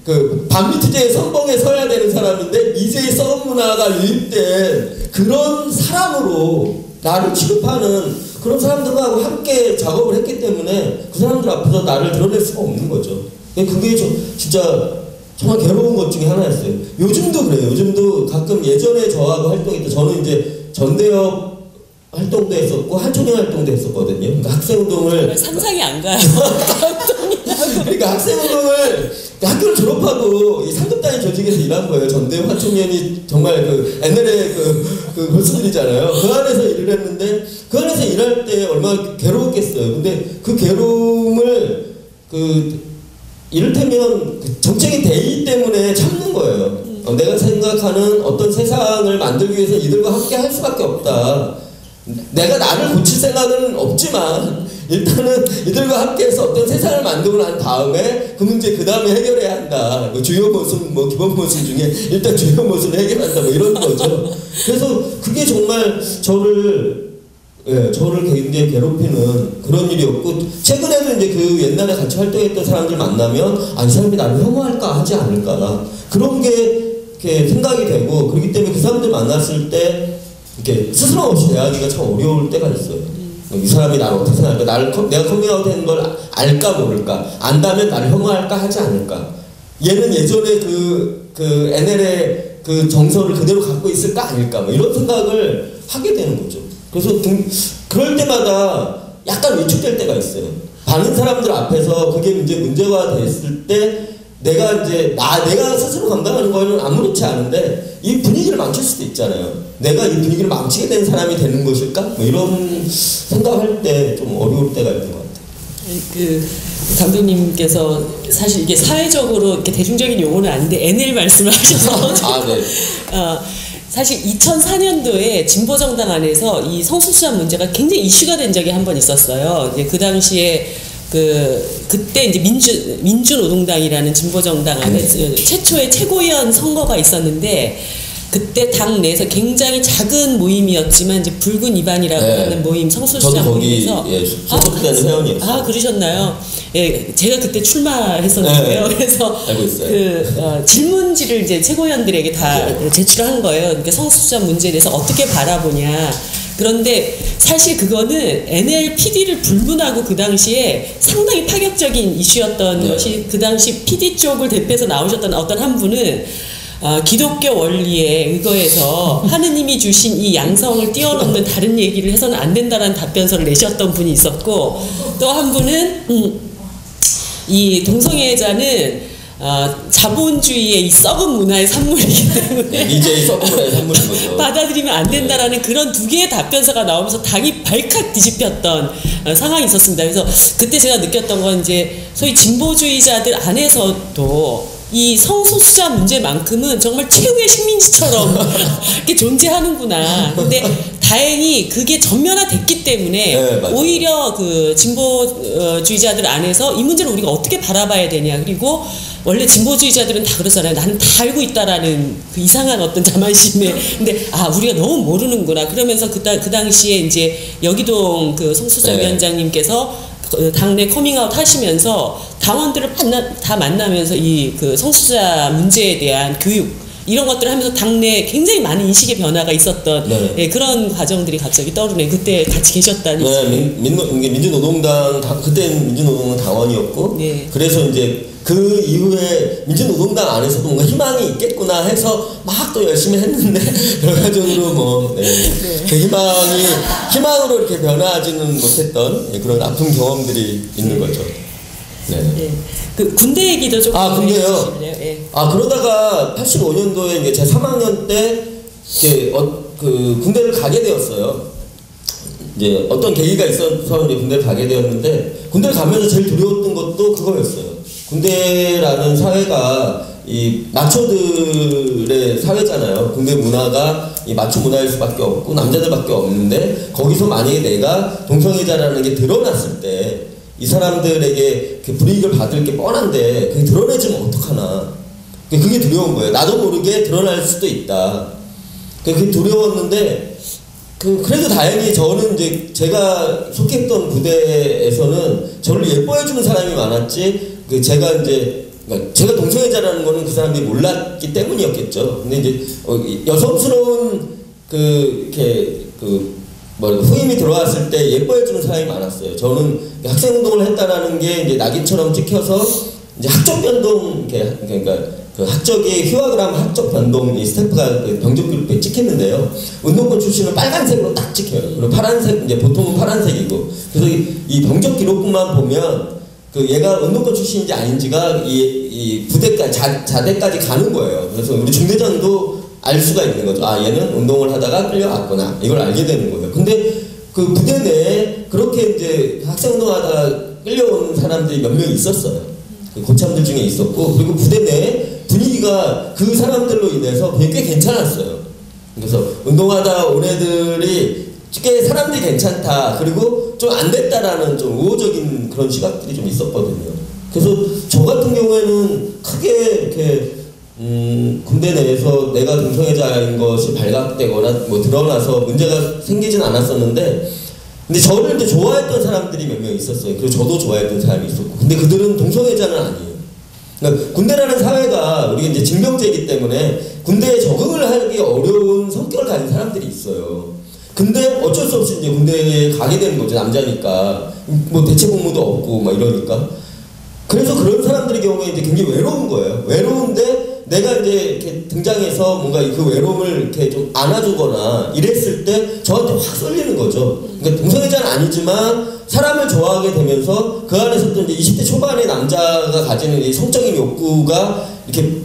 그 반미투제의 선봉에 서야 되는 사람인데 미제의 서브 문화가 유입된 그런 사람으로 나를 취급하는 그런 사람들하고 함께 작업을 했기 때문에 그 사람들 앞에서 나를 드러낼 수가 없는 거죠. 그게 진짜 정말 괴로운 것 중에 하나였어요. 요즘도 그래요. 요즘도 가끔 예전에 저하고 활동했던 저는 이제 전대협 활동도 했었고 한총회 활동도 했었거든요. 그러니까 학생운동을 상상이 안 가요. 그러니까 학생운동을 학교를 졸업하고 이 상급단위 조직에서 일한 거예요. 전대협 한총연이 정말 그 NL의 그 골수들이잖아요. 그 안에서 일을 했는데 그 안에서 일할 때 얼마나 괴로웠겠어요. 근데 그 괴로움을 이를테면 정책이 대의 때문에 참는 거예요. 내가 생각하는 어떤 세상을 만들기 위해서 이들과 함께 할 수밖에 없다. 내가 나를 고칠 생각은 없지만 일단은 이들과 함께해서 어떤 세상을 만들고 난 다음에 그 문제 그 다음에 해결해야 한다. 뭐 주요 모순, 뭐 기본 모순 중에 일단 주요 모순을 해결한다. 뭐 이런 거죠. 그래서 그게 정말 저를 굉장히 괴롭히는 그런 일이었고 최근에도 이제 그 옛날에 같이 활동했던 사람들 만나면 이 사람이 나를 혐오할까 하지 않을까 그런 게 이렇게 생각이 되고 그렇기 때문에 그 사람들 만났을 때 이렇게 스스럼 없이 대하기가 참 어려울 때가 있어요. 이 사람이 나를 어떻게 생각할까? 내가 커밍아웃 하는 걸 알까 모를까? 안다면 나를 혐오할까 하지 않을까? 얘는 예전에 그 NL의 그 정서를 그대로 갖고 있을까 아닐까? 뭐 이런 생각을 하게 되는 거죠. 그래서 그럴 때마다 약간 위축될 때가 있어요. 많은 사람들 앞에서 그게 이제 문제가 됐을 때 내가 스스로 감당하는 거는 아무렇지 않은데 이 분위기를 망칠 수도 있잖아요. 내가 이 분위기를 망치게 된 사람이 되는 것일까? 뭐 이런 생각할 때 좀 어려울 때가 있는 것 같아요. 감독님께서 사실 이게 사회적으로 이렇게 대중적인 용어는 아닌데 NL 말씀을 하셔서 네. 사실 2004년도에 진보정당 안에서 이 성소수자 문제가 굉장히 이슈가 된 적이 한 번 있었어요. 이제 그 당시에 그때 이제 민주노동당이라는 진보정당 안에 최초의 최고위원 선거가 있었는데 그때 당 내에서 굉장히 작은 모임이었지만 이제 붉은 이반이라고 하는 모임 성소수자 모임에서 소속된 회원이었어요. 그러셨나요? 예, 제가 그때 출마했었는데요. 그래서 알고 있어요. 질문지를 이제 최고위원들에게 다 제출한 거예요. 그러니까 성소수자 문제에 대해서 어떻게 바라보냐. 그런데 사실 그거는 NLPD를 불문하고 그 당시에 상당히 파격적인 이슈였던 것이 그 당시 PD 쪽을 대표해서 나오셨던 어떤 한 분은 기독교 원리에 의거해서 하느님이 주신 이 양성을 뛰어넘는 다른 얘기를 해서는 안 된다라는 답변서를 내셨던 분이 있었고 또 한 분은 이 동성애자는 자본주의의 이 썩은 문화의 산물이기 때문에 미제의 썩은 문화의 산물인 거죠. 받아들이면 안 된다라는 그런 두 개의 답변서가 나오면서 당이 발칵 뒤집혔던 상황이 있었습니다. 그래서 그때 제가 느꼈던 건 이제 소위 진보주의자들 안에서도 이 성소수자 문제만큼은 정말 최후의 식민지처럼 이렇게 존재하는구나. 근데 다행히 그게 전면화됐기 때문에 네, 오히려 그 진보주의자들 안에서 이 문제를 우리가 어떻게 바라봐야 되냐. 그리고 원래 진보주의자들은 다 그러잖아요. 나는 다 알고 있다라는 그 이상한 어떤 자만심에. 근데 우리가 너무 모르는구나. 그러면서 그 당시에 이제 여기동 그 성소수자 위원장님께서 당내 커밍아웃 하시면서 당원들을 다 만나면서 이 그 성소수자 문제에 대한 교육 이런 것들을 하면서 당내 굉장히 많은 인식의 변화가 있었던 그런 과정들이 갑자기 떠오르네. 그때 같이 계셨다니. 네, 민주노동당 그때는 민주노동당 당원이었고 그래서 이제 그 이후에 민주노동당 안에서도 뭔가 희망이 있겠구나 해서 막 또 열심히 했는데 결과적으로 그 희망으로 이렇게 변화하지는 못했던 그런 아픈 경험들이 있는 거죠. 그 군대 얘기도 좀. 군대요. 그러다가 85년도에 이제 제 3학년 때 그 군대를 가게 되었어요. 이제 어떤 계기가 있어서 이제 군대를 가게 되었는데 군대를 가면서 제일 두려웠던 것도 그거였어요. 군대라는 사회가 이 마초들의 사회잖아요. 군대 문화가 이 마초 문화일 수밖에 없고 남자들밖에 없는데 거기서 만약에 내가 동성애자라는 게 드러났을 때 이 사람들에게 불이익을 받을 게 뻔한데 그게 드러내지면 어떡하나. 그게 두려운 거예요. 나도 모르게 드러날 수도 있다. 그게 두려웠는데 그래도 다행히 저는 이제 제가 속했던 부대에서는 저를 예뻐해주는 사람이 많았지. 제가 동성애자라는 거는 그 사람들이 몰랐기 때문이었겠죠. 근데 이제 여성스러운 후임이 들어왔을 때 예뻐해주는 사람이 많았어요. 저는 학생운동을 했다라는 게 이제 낙인처럼 찍혀서 이제 학적 변동, 그러니까 그 학적이 휘와그람 학적 변동 이 스탬프가 병적기록부에 찍혔는데요. 운동권 출신은 빨간색으로 딱 찍혀요. 그리고 파란색, 이제 보통은 파란색이고. 그래서 이 병적 기록부만 보면 얘가 운동권 출신인지 아닌지가 이 부대까지, 자대까지 가는 거예요. 그래서 우리 중대장도 알 수가 있는 거죠. 얘는 운동을 하다가 끌려왔구나. 이걸 알게 되는 거예요. 근데 그 부대 내에 그렇게 이제 학생운동하다가 끌려온 사람들이 몇 명 있었어요. 그 고참들 중에 있었고, 그리고 부대 내에 분위기가 그 사람들로 인해서 꽤 괜찮았어요. 그래서 운동하다 온 애들이 꽤 사람들이 괜찮다. 그리고 좀 안 됐다라는 좀 우호적인 그런 시각들이 좀 있었거든요. 그래서 저 같은 경우에는 크게 이렇게 군대 내에서 내가 동성애자인 것이 발각되거나 드러나서 문제가 생기진 않았었는데, 근데 저를 이제 좋아했던 사람들이 몇 명 있었어요. 그리고 저도 좋아했던 사람이 있었고, 근데 그들은 동성애자는 아니에요. 그러니까 군대라는 사회가 우리가 이제 징병제이기 때문에 군대에 적응을 하기 어려운 성격을 가진 사람들이 있어요. 근데 어쩔 수 없이 이제 군대에 가게 되는 거죠. 남자니까 대체 복무도 없고 이러니까. 그래서 그런 사람들의 경우에 이제 굉장히 외로운 거예요. 외로운데 내가 이제 이렇게 등장해서 뭔가 그 외로움을 이렇게 좀 안아주거나 이랬을 때 저한테 확 쏠리는 거죠. 그러니까 동성애자는 아니지만 사람을 좋아하게 되면서 그 안에서 또 이제 20대 초반의 남자가 가지는 이 성적인 욕구가 이렇게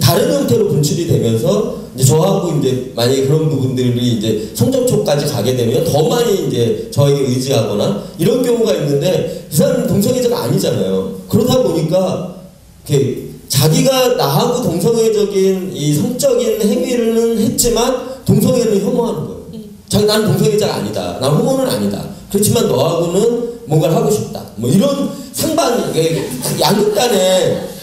다른 형태로 분출이 되면서 이제 저하고 이제 만약에 그런 부분들이 이제 성접촉까지 가게 되면 더 많이 이제 저에게 의지하거나 이런 경우가 있는데 그 사람은 동성애자가 아니잖아요. 그러다 보니까 이렇게 자기가 나하고 동성애적인 이 성적인 행위를 했지만 동성애를 혐오하는 거예요. 나는 동성애자가 아니다. 난 호모는 아니다. 그렇지만 너하고는 뭔가를 하고 싶다. 이런 상반, 양극단에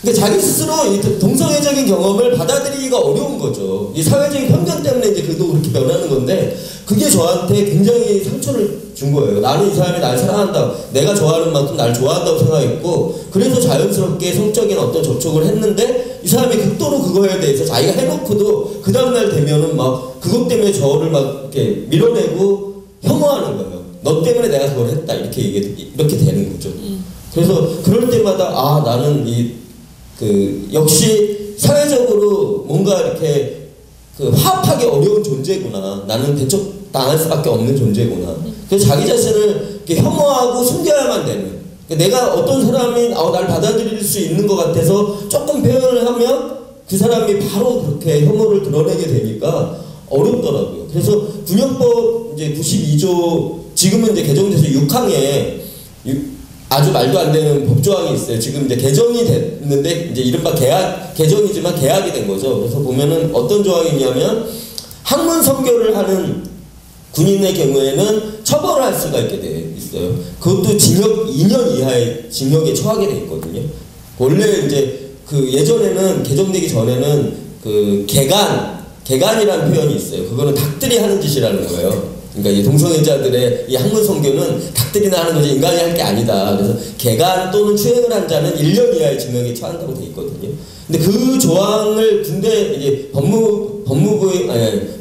그러니까 자기 스스로 이 동성애적인 경험을 받아들이기가 어려운 거죠. 이 사회적인 편견 때문에 이제 그도 그렇게 변하는 건데, 그게 저한테 굉장히 상처를 준 거예요. 나는 이 사람이 날 사랑한다. 내가 좋아하는 만큼 날 좋아한다고 생각했고, 그래서 자연스럽게 성적인 어떤 접촉을 했는데, 이 사람이 극도로 그거에 대해서 자기가 해놓고도 그 다음날 되면은 그것 때문에 저를 이렇게 밀어내고 혐오하는 거예요. 너 때문에 내가 그걸 했다. 이렇게 되는 거죠. 그래서 그럴 때마다 나는 역시 사회적으로 뭔가 이렇게 화합하기 어려운 존재구나. 나는 대척당할 수밖에 없는 존재구나. 그래서 자기 자신을 이렇게 혐오하고 숨겨야만 되는. 내가 어떤 사람이 날 받아들일 수 있는 것 같아서 조금 표현을 하면 그 사람이 바로 그렇게 혐오를 드러내게 되니까 어렵더라고요. 그래서 군형법 이제 92조 지금은 이제 개정돼서 6항에 아주 말도 안 되는 법조항이 있어요. 지금 이제 개정이 됐는데 이제 이른바 개정이지만 계약이 된 거죠. 그래서 보면은 어떤 조항이 있냐면 학문 선교를 하는 군인의 경우에는 처벌을 할 수가 있게 돼 있어요. 그것도 징역 2년 이하의 징역에 처하게 돼 있거든요. 원래 이제 그 예전에는 개정되기 전에는 그 개간이라는 표현이 있어요. 그거는 닭들이 하는 짓이라는 거예요. 그러니까 이 동성애자들의 이 학문 선교는 닭들이나 하는 거지 인간이 할 게 아니다. 그래서 개간 또는 추행을 한 자는 1년 이하의 징역에 처한다고 돼 있거든요. 근데 그 조항을 군대 이제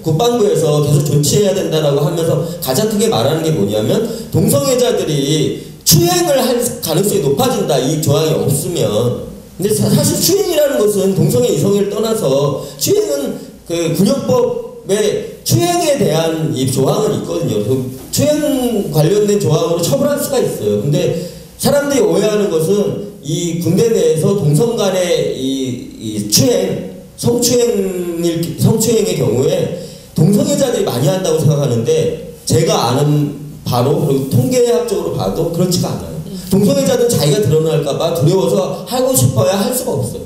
국방부에서 계속 조치해야 된다라고 하면서 가장 크게 말하는 게 뭐냐면 동성애자들이 추행을 할 가능성이 높아진다. 이 조항이 없으면. 근데 사실 추행이라는 것은 동성애 이성애를 떠나서 추행은 그 군역법에 추행에 대한 이 조항은 있거든요. 그 추행 관련된 조항으로 처벌할 수가 있어요. 근데 사람들이 오해하는 것은 이 군대 내에서 동성 간의 이 추행, 성추행의 경우에 동성애자들이 많이 한다고 생각하는데 제가 아는 바로 그리고 통계학적으로 봐도 그렇지가 않아요. 동성애자들은 자기가 드러날까봐 두려워서 하고 싶어야 할 수가 없어요.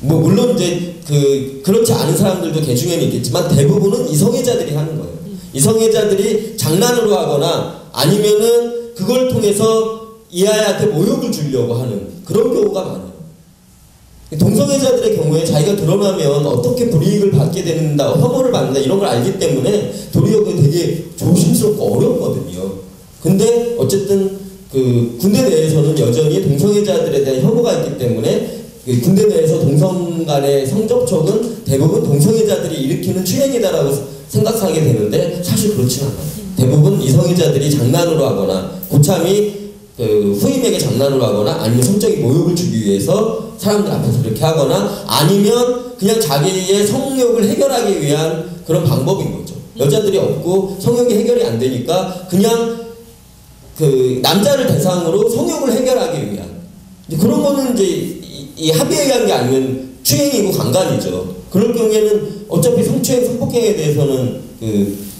뭐 물론 이제 그렇지 않은 사람들도 개중에는 있겠지만 대부분은 이성애자들이 하는 거예요. 이성애자들이 장난으로 하거나 아니면은 그걸 통해서 이 아이한테 모욕을 주려고 하는 그런 경우가 많아요. 동성애자들의 경우에 자기가 드러나면 어떻게 불이익을 받게 된다, 혐오를 받는다 이런 걸 알기 때문에 도리어 되게 조심스럽고 어렵거든요. 근데 어쨌든 그 군대 내에서는 여전히 동성애자들에 대한 혐오가 있기 때문에 군대 내에서 동성 간의 성접촉은 대부분 동성애자들이 일으키는 추행이다라고 생각하게 되는데 사실 그렇진 않아요. 대부분 이성애자들이 장난으로 하거나 고참이 그 후임에게 장난으로 하거나 아니면 성적인 모욕을 주기 위해서 사람들 앞에서 그렇게 하거나 아니면 그냥 자기의 성욕을 해결하기 위한 그런 방법인 거죠. 여자들이 없고 성욕이 해결이 안 되니까 그냥 그 남자를 대상으로 성욕을 해결하기 위한 그런 거는 이제 이 합의에 의한 게 아니면 추행이고 강간이죠. 그럴 경우에는 어차피 성추행, 성폭행에 대해서는 그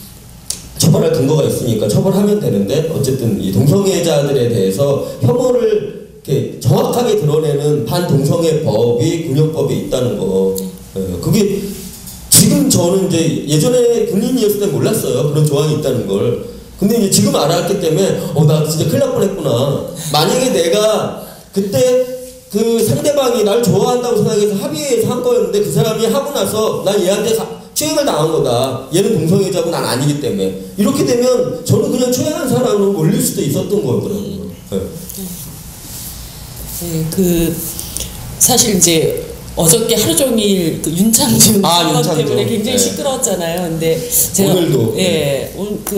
처벌할 근거가 있으니까 처벌하면 되는데 어쨌든 이 동성애자들에 대해서 혐오를 이렇게 정확하게 드러내는 반동성애 법이 군역법에 있다는 거. 그게 지금 저는 이제 예전에 군인이었을 때 몰랐어요. 그런 조항이 있다는 걸. 근데 이제 지금 알았기 때문에 나 진짜 큰일 날 뻔했구나. 만약에 내가 그때 그 상대방이 날 좋아한다고 생각해서 합의해서 한 거였는데 그 사람이 하고 나서 난 얘한테 추행을 당한 거다. 얘는 동성애자고 난 아니기 때문에. 이렇게 되면 저는 그냥 추행한 사람으로 몰릴 수도 있었던 거더라고요. 네, 사실 이제 어저께 하루 종일 그 윤창중 사건 때문에 굉장히 시끄러웠잖아요. 근데 제가 오늘도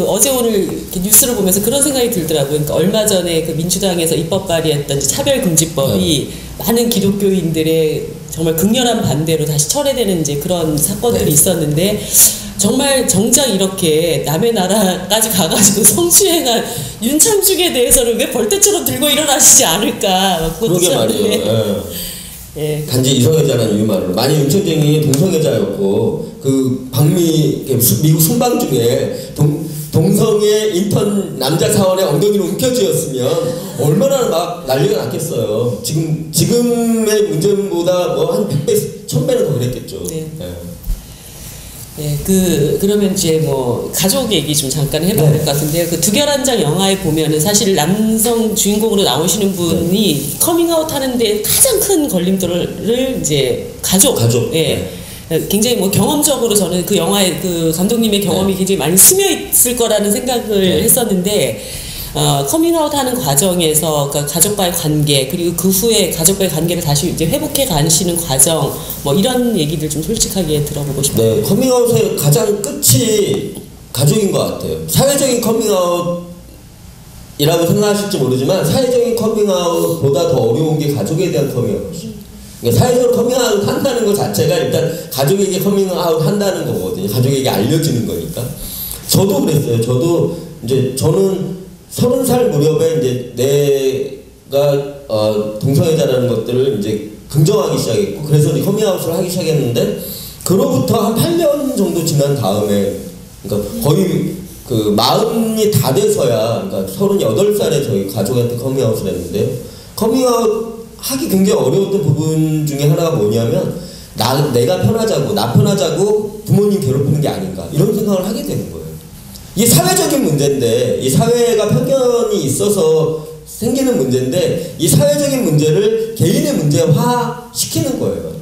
어제 오늘 이렇게 뉴스를 보면서 그런 생각이 들더라고요. 그러니까 얼마 전에 그 민주당에서 입법 발의했던 차별금지법이 많은 기독교인들의 정말 극렬한 반대로 다시 철회되는 이제 그런 사건들이 있었는데 정말 정작 이렇게 남의 나라까지 가가지고 성추행한 윤창중에 대해서는 왜 벌떼처럼 들고 일어나시지 않을까. 그러게 말이에요. 예. 단지 이성애자라는 이유만으로. 만약 윤창중이 동성애자였고 그 박미 미국 순방 중에 동성애 인턴 남자 사원의 엉덩이를 움켜쥐었으면 얼마나 막 난리가 났겠어요. 지금의 문제보다 뭐 한 100배, 1000배는 더 그랬겠죠. 네. 네, 그러면 이제 뭐 가족 얘기 좀 잠깐 해봐야 될 것 같은데요. 그 두결한장 영화에 보면은 사실 남성 주인공으로 나오시는 분이 커밍아웃 하는데 가장 큰 걸림돌을 이제 가족. 예. 굉장히 뭐 경험적으로 저는 그 영화에 그 감독님의 경험이 굉장히 많이 스며 있을 거라는 생각을 했었는데 커밍아웃 하는 과정에서 그러니까 가족과의 관계 그리고 그 후에 가족과의 관계를 다시 이제 회복해 가시는 과정 뭐 이런 얘기들 좀 솔직하게 들어보고 싶어요. 네, 커밍아웃의 가장 끝이 가족인 것 같아요. 사회적인 커밍아웃이라고 생각하실지 모르지만 사회적인 커밍아웃보다 더 어려운 게 가족에 대한 커밍아웃이에요. 그러니까 사회적으로 커밍아웃 한다는 것 자체가 일단 가족에게 커밍아웃 한다는 거거든요. 가족에게 알려지는 거니까. 저도 그랬어요. 저는 30살 무렵에 이제 내가 동성애자라는 것들을 이제 긍정하기 시작했고 그래서 이제 커밍아웃을 하기 시작했는데 그로부터 한 8년 정도 지난 다음에 그러니까 거의 그 마흔이 다 돼서야, 그러니까 38살에 저희 가족한테 커밍아웃을 했는데, 커밍아웃 하기 굉장히 어려웠던 부분 중에 하나가 뭐냐면, 내가 편하자고, 나 편하자고 부모님 괴롭히는 게 아닌가, 이런 생각을 하게 되는 거예요. 이게 사회적인 문제인데, 이 사회가 편견이 있어서 생기는 문제인데, 이 사회적인 문제를 개인의 문제화 시키는 거예요.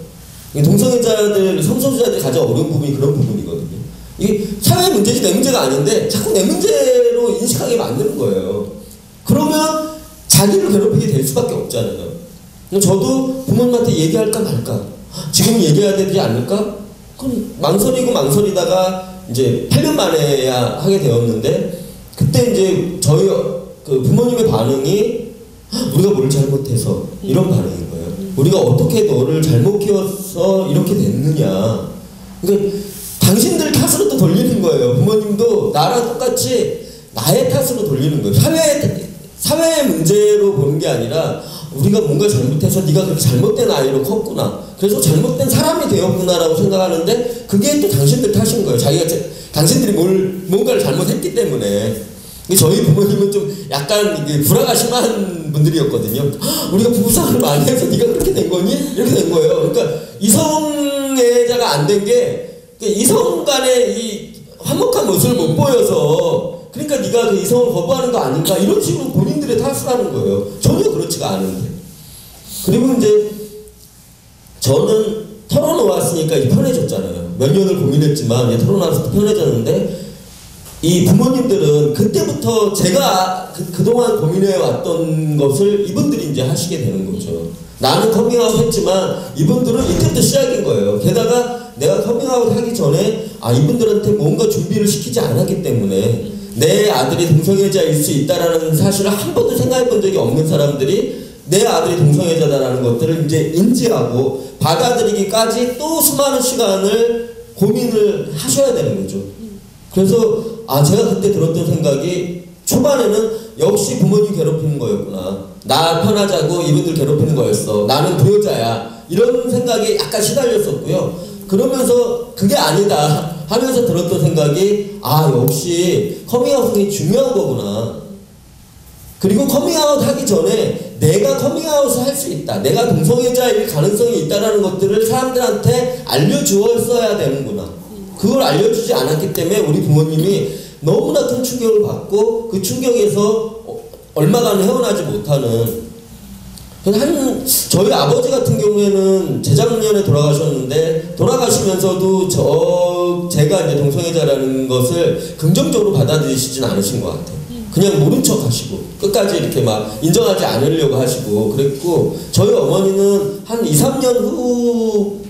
동성애자들, 성소수자들이 가장 어려운 부분이 그런 부분이거든요. 이게 사회 문제지 내 문제가 아닌데 자꾸 내 문제로 인식하게 만드는 거예요. 그러면 자기를 괴롭히게 될 수밖에 없잖아요. 저도 부모님한테 얘기할까 말까, 지금 얘기해야 되지 않을까? 그럼 망설이다가 이제 8년 만에야 하게 되었는데, 그때 이제 저희 그 부모님의 반응이 우리가 뭘 잘못해서 이런 반응인 거예요. 우리가 어떻게 너를 잘못 키워서 이렇게 됐느냐. 그러니까 당신들 탓으로 또 돌리는 거예요. 부모님도 나랑 똑같이 나의 탓으로 돌리는 거예요. 사회의 문제로 보는 게 아니라 우리가 뭔가 잘못해서 네가 그렇게 잘못된 아이로 컸구나, 그래서 잘못된 사람이 되었구나라고 생각하는데, 그게 또 당신들 탓인 거예요. 당신들이 뭔가를 잘못했기 때문에. 저희 부모님은 좀 약간 불화가 심한 분들이었거든요. 우리가 부부싸움을 많이 해서 네가 그렇게 된 거니? 이렇게 된 거예요. 그러니까 이성애자가 안 된 게 이성 간의 이 화목한 모습을 못 보여서, 그러니까 네가 그 이성을 거부하는 거 아닌가, 이런 식으로 본인들의 탓을 하는 거예요. 전혀 그렇지가 않은데. 그리고 이제 저는 털어놓았으니까 편해졌잖아요. 몇 년을 고민했지만 털어놓아서 편해졌는데, 이 부모님들은 그때부터 제가 그동안 고민해왔던 것을 이분들이 이제 하시게 되는 거죠. 나는 커밍아웃 했지만 이분들은 이때부터 시작인 거예요. 게다가 내가 커밍아웃 하기 전에 이분들한테 뭔가 준비를 시키지 않았기 때문에 내 아들이 동성애자일 수 있다라는 사실을 한 번도 생각해 본 적이 없는 사람들이 내 아들이 동성애자다라는 것들을 이제 인지하고 받아들이기까지 또 수많은 시간을 고민을 하셔야 되는 거죠. 그래서 제가 그때 들었던 생각이, 초반에는 역시 부모님 괴롭히는 거였구나, 나 편하자고 이분들 괴롭히는 거였어, 나는 부여자야, 이런 생각에 약간 시달렸었고요. 그러면서 그게 아니다 하면서 들었던 생각이, 역시 커밍아웃이 중요한 거구나. 그리고 커밍아웃 하기 전에 내가 커밍아웃을 할 수 있다, 내가 동성애자일 가능성이 있다라는 것들을 사람들한테 알려주었어야 되는구나. 그걸 알려주지 않았기 때문에 우리 부모님이 너무나 큰 충격을 받고, 그 충격에서 얼마간 헤어나지 못하는. 저희 아버지 같은 경우에는 재작년에 돌아가셨는데, 돌아가시면서도 제가 이제 동성애자라는 것을 긍정적으로 받아들이시진 않으신 것 같아요. 그냥 모른 척 하시고 끝까지 이렇게 막 인정하지 않으려고 하시고 그랬고, 저희 어머니는 한 2-3년 후,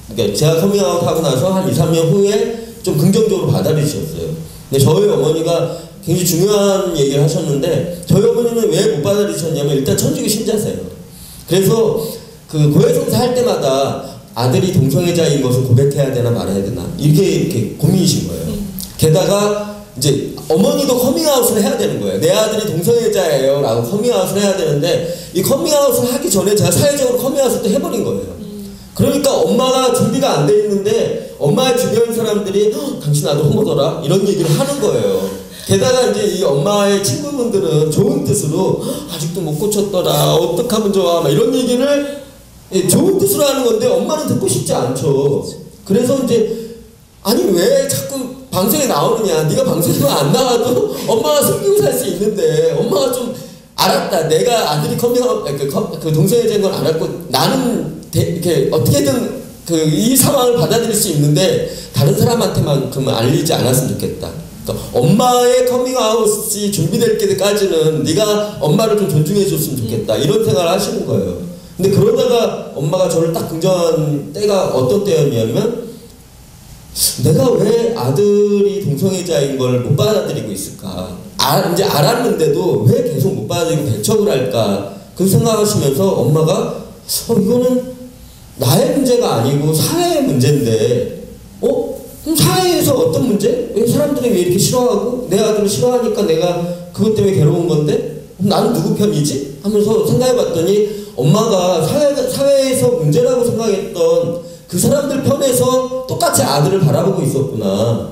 그러니까 제가 커밍아웃 하고 나서 한 2-3년 후에 좀 긍정적으로 받아들이셨어요. 근데 저희 어머니가 굉장히 중요한 얘기를 하셨는데, 저희 어머니는 왜 못 받아들이셨냐면, 일단 천주교 신자세요. 그래서 그 고해성사 할 때마다 아들이 동성애자인 것을 고백해야 되나 말아야 되나 이렇게 고민이신 거예요. 게다가 이제 어머니도 커밍아웃을 해야 되는 거예요. 내 아들이 동성애자예요 라고 커밍아웃을 해야 되는데, 이 커밍아웃을 하기 전에 제가 사회적으로 커밍아웃을 또 해버린 거예요. 그러니까 엄마가 준비가 안 돼 있는데 엄마의 주변 사람들이 당신 아들 호모더라 이런 얘기를 하는 거예요. 게다가 이제 이 엄마의 친구분들은 좋은 뜻으로 아직도 못 고쳤더라, 어떡하면 좋아, 막 이런 얘기를 좋은 뜻으로 하는 건데 엄마는 듣고 싶지 않죠. 그래서 이제 아니 왜 자꾸 방송에 나오느냐, 네가 방송에 안 나와도 엄마가 숨기고 살 수 있는데, 엄마가 좀 알았다, 내가 아들이 커밍아웃 그 동성애자인 걸 알았고 나는 이렇게 어떻게든 이 상황을 받아들일 수 있는데 다른 사람한테만큼은 알리지 않았으면 좋겠다. 그러니까 엄마의 커밍아웃이 준비될 때까지는 네가 엄마를 좀 존중해 줬으면 좋겠다, 이런 생각을 하시는 거예요. 근데 그러다가 엄마가 저를 딱 긍정한 때가 어떤 때였냐면, 내가 왜 아들이 동성애자인 걸 못 받아들이고 있을까, 이제 알았는데도 왜 계속 못 받아들이고 배척을 할까, 그 생각하시면서 엄마가 이거는 나의 문제가 아니고 사회의 문제인데, 그럼 사회에서 어떤 문제? 왜 사람들이 왜 이렇게 싫어하고, 내 아들을 싫어하니까 내가 그것 때문에 괴로운 건데, 나는 누구 편이지? 하면서 생각해봤더니 엄마가 사회에서 문제라고 생각했던 그 사람들 편에서 똑같이 아들을 바라보고 있었구나.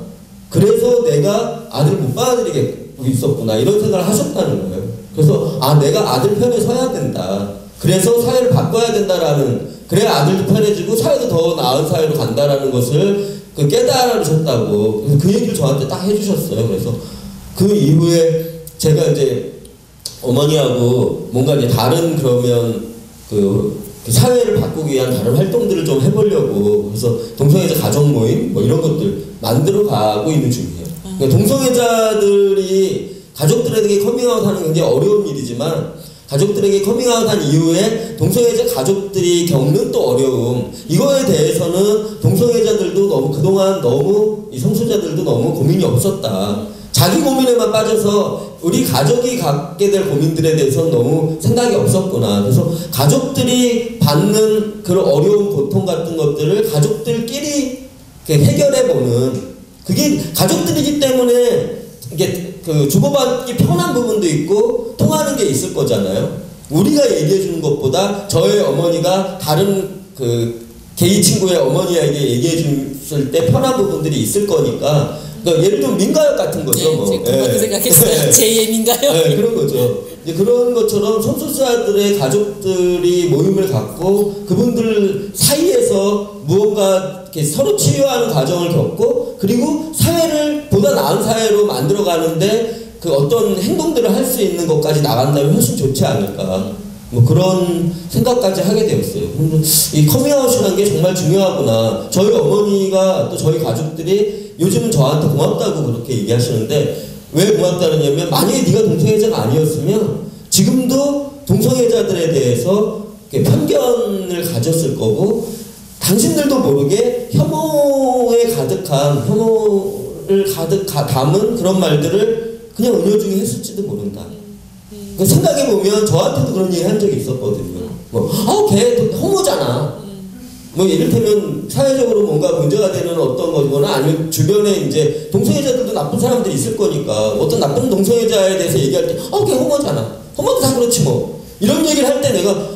그래서 내가 아들 못 받아들이고 있었구나 이런 생각을 하셨다는 거예요. 그래서 내가 아들 편에 서야 된다. 그래서 사회를 바꿔야 된다라는, 그래야 아들도 편해지고 사회도 더 나은 사회로 간다라는 것을 깨달으셨다고 그 얘기를 저한테 딱 해주셨어요. 그래서 그 이후에 제가 이제 어머니하고 뭔가 이제 다른 그러면 그 사회를 바꾸기 위한 다른 활동들을 좀 해보려고 그래서 동성애자 가족 모임 뭐 이런 것들 만들어 가고 있는 중이에요. 그러니까 동성애자들이 가족들에게 커밍아웃하는 굉장히 어려운 일이지만 가족들에게 커밍아웃한 이후에 동성애자 가족들이 겪는 또 어려움, 이거에 대해서는 동성애자들도 너무 그동안 너무 이 성소자들도 너무 고민이 없었다. 자기 고민에만 빠져서 우리 가족이 갖게 될 고민들에 대해서는 너무 생각이 없었구나. 그래서 가족들이 받는 그런 어려운 고통 같은 것들을 가족들끼리 해결해보는, 그게 가족들이기 때문에 이게 그 주고받기 편한 부분도 있고 통하는 게 있을 거잖아요. 우리가 얘기해 주는 것보다 저의 어머니가 다른 그 게이 친구의 어머니에게 얘기해 줬을 때 편한 부분들이 있을 거니까, 그러니까 예를 들면 민가역 같은 거죠. 네, 뭐. 그것도 생각했어요. 제2의 민가역. 네, 그런 거죠. 이제 그런 것처럼 성소수자들의 가족들이 모임을 갖고 그분들 사이에서 무언가 이렇게 서로 치유하는 과정을 겪고, 그리고 사회를 보다 나은 사회로 만들어 가는데 그 어떤 행동들을 할 수 있는 것까지 나간다면 훨씬 좋지 않을까. 뭐 그런 생각까지 하게 되었어요. 이 커밍아웃이라는 게 정말 중요하구나. 저희 어머니가 또 저희 가족들이 요즘은 저한테 고맙다고 그렇게 얘기하시는데, 왜 고맙다는 얘기냐면 만약에 네가 동성애자가 아니었으면 지금도 동성애자들에 대해서 편견을 가졌을 거고, 당신들도 모르게 혐오를 가득 담은 그런 말들을 그냥 은연중에 했을지도 모른다. 생각해보면 저한테도 그런 얘기 한 적이 있었거든요. 걔 호모잖아. 뭐 이를테면 사회적으로 뭔가 문제가 되는 어떤 거거나 아니면 주변에 이제 동성애자들도 나쁜 사람들이 있을 거니까 어떤 나쁜 동성애자에 대해서 얘기할 때 걔 호모잖아. 호모도 다 그렇지 뭐. 이런 얘기를 할 때 내가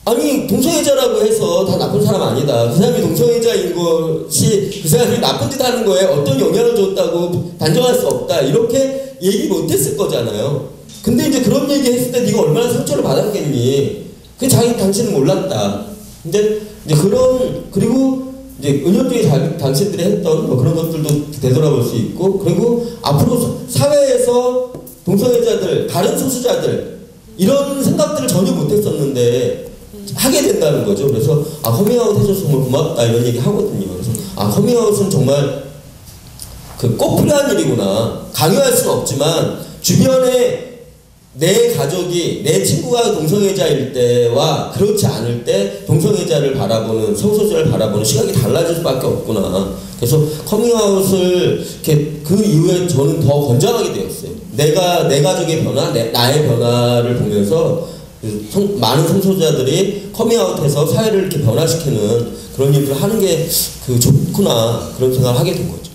아니 동성애자라고 해서 다 나쁜 사람 아니다. 그 사람이 동성애자인 것이 그 사람이 나쁜 짓 하는 거에 어떤 영향을 줬다고 단정할 수 없다. 이렇게 얘기 못했을 거잖아요. 근데 이제 그런 얘기 했을 때 네가 얼마나 상처를 받았겠니? 당신은 몰랐다. 근데 이제 그리고 이제 은연중에 당신들이 했던 뭐 그런 것들도 되돌아볼 수 있고, 그리고 앞으로 사회에서 동성애자들, 다른 소수자들 이런 생각들을 전혀 못했었는데 하게 된다는 거죠. 그래서 커밍아웃 해줘서 정말 고맙다 이런 얘기 하거든요. 그래서 커밍아웃은 정말 꼭 필요한 일이구나. 강요할 수는 없지만 주변에 내 가족이, 내 친구가 동성애자일 때와 그렇지 않을 때 동성애자를 바라보는, 성소수자를 바라보는 시각이 달라질 수밖에 없구나. 그래서 커밍아웃을 그 이후에 저는 더 건장하게 되었어요. 내 가족의 변화, 나의 변화를 보면서 많은 성소수자들이 커밍아웃해서 사회를 이렇게 변화시키는 그런 일을 하는 게 좋구나, 그런 생각을 하게 된 거죠.